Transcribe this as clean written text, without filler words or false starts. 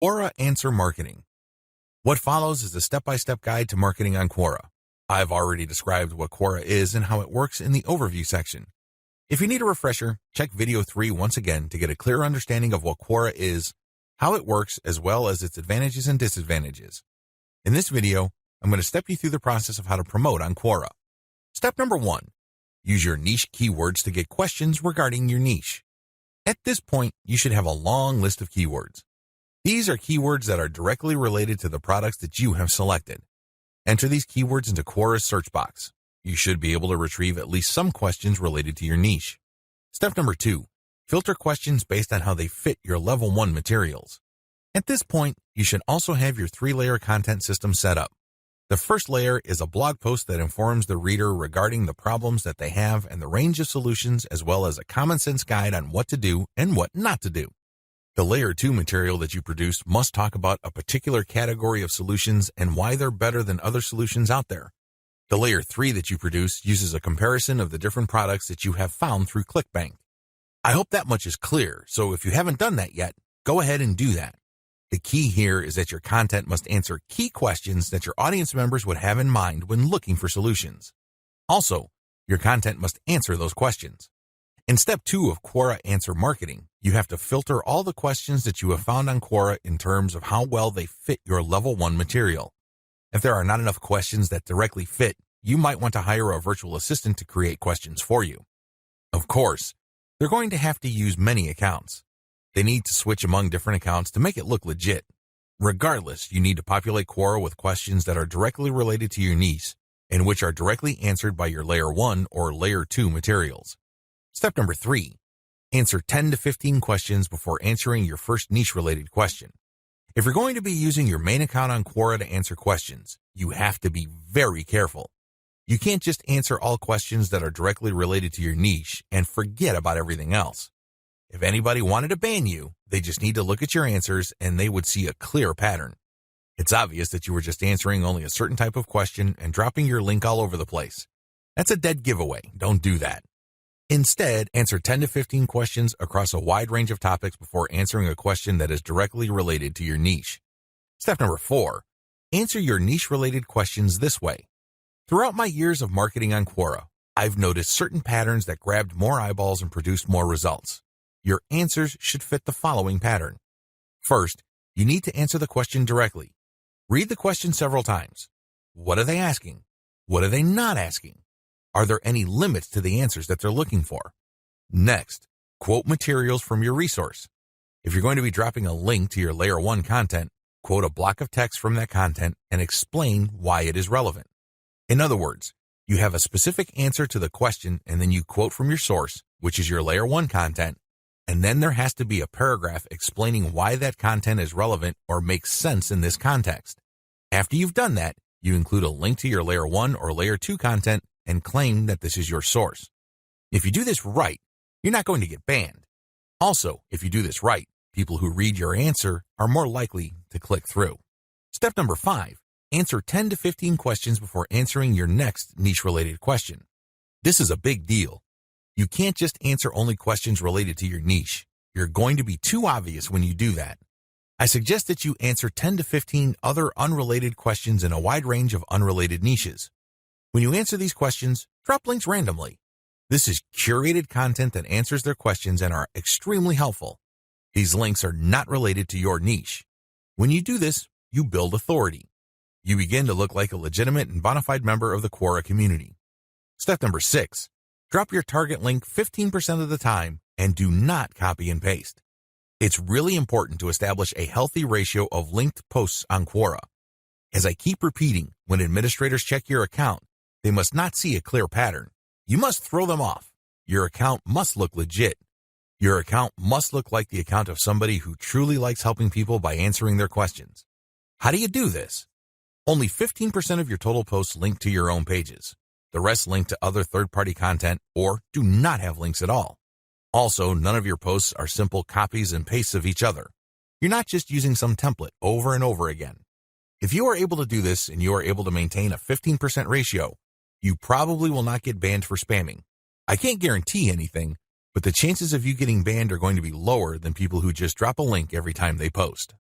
Quora Answer Marketing. What follows is a step-by-step guide to marketing on Quora. I've already described what Quora is and how it works in the overview section. If you need a refresher, check video 3 once again to get a clear understanding of what Quora is, how it works, as well as its advantages and disadvantages. In this video, I'm going to step you through the process of how to promote on Quora. Step number 1. Use your niche keywords to get questions regarding your niche. At this point, you should have a long list of keywords. These are keywords that are directly related to the products that you have selected. Enter these keywords into Quora's search box. You should be able to retrieve at least some questions related to your niche. Step number 2. Filter questions based on how they fit your level 1 materials. At this point, you should also have your 3-layer content system set up. The first layer is a blog post that informs the reader regarding the problems that they have and the range of solutions, as well as a common sense guide on what to do and what not to do. The layer 2 material that you produce must talk about a particular category of solutions and why they're better than other solutions out there. The layer 3 that you produce uses a comparison of the different products that you have found through Clickbank. I hope that much is clear, so if you haven't done that yet, go ahead and do that. The key here is that your content must answer key questions that your audience members would have in mind when looking for solutions. Also, your content must answer those questions. In step 2 of Quora Answer Marketing, you have to filter all the questions that you have found on Quora in terms of how well they fit your level 1 material. If there are not enough questions that directly fit, you might want to hire a virtual assistant to create questions for you. Of course, they're going to have to use many accounts. They need to switch among different accounts to make it look legit. Regardless, you need to populate Quora with questions that are directly related to your niche and which are directly answered by your layer 1 or layer 2 materials. Step number 3. Answer 10 to 15 questions before answering your first niche-related question. If you're going to be using your main account on Quora to answer questions, you have to be very careful. You can't just answer all questions that are directly related to your niche and forget about everything else. If anybody wanted to ban you, they just need to look at your answers and they would see a clear pattern. It's obvious that you were just answering only a certain type of question and dropping your link all over the place. That's a dead giveaway. Don't do that. Instead, answer 10 to 15 questions across a wide range of topics before answering a question that is directly related to your niche. Step number 4. Answer your niche-related questions this way. Throughout my years of marketing on Quora, I've noticed certain patterns that grabbed more eyeballs and produced more results. Your answers should fit the following pattern. First, you need to answer the question directly. Read the question several times. What are they asking? What are they not asking? Are there any limits to the answers that they're looking for? Next, quote materials from your resource. If you're going to be dropping a link to your layer 1 content, quote a block of text from that content and explain why it is relevant. In other words, you have a specific answer to the question and then you quote from your source, which is your layer 1 content, and then there has to be a paragraph explaining why that content is relevant or makes sense in this context. After you've done that, you include a link to your layer 1 or layer 2 content and claim that this is your source. If you do this right, you're not going to get banned. Also, if you do this right, people who read your answer are more likely to click through. Step number 5. Answer 10 to 15 questions before answering your next niche-related question. This is a big deal. You can't just answer only questions related to your niche. You're going to be too obvious when you do that. I suggest that you answer 10 to 15 other unrelated questions in a wide range of unrelated niches. When you answer these questions, drop links randomly. This is curated content that answers their questions and are extremely helpful. These links are not related to your niche. When you do this, you build authority. You begin to look like a legitimate and bona fide member of the Quora community. Step number 6. Drop your target link 15% of the time and do not copy and paste. It's really important to establish a healthy ratio of linked posts on Quora. As I keep repeating, when administrators check your account, they must not see a clear pattern. You must throw them off. Your account must look legit. Your account must look like the account of somebody who truly likes helping people by answering their questions. How do you do this? Only 15% of your total posts link to your own pages. The rest link to other third-party content or do not have links at all. Also, none of your posts are simple copies and pastes of each other. You're not just using some template over and over again. If you are able to do this and you are able to maintain a 15% ratio, you probably will not get banned for spamming. I can't guarantee anything, but the chances of you getting banned are going to be lower than people who just drop a link every time they post.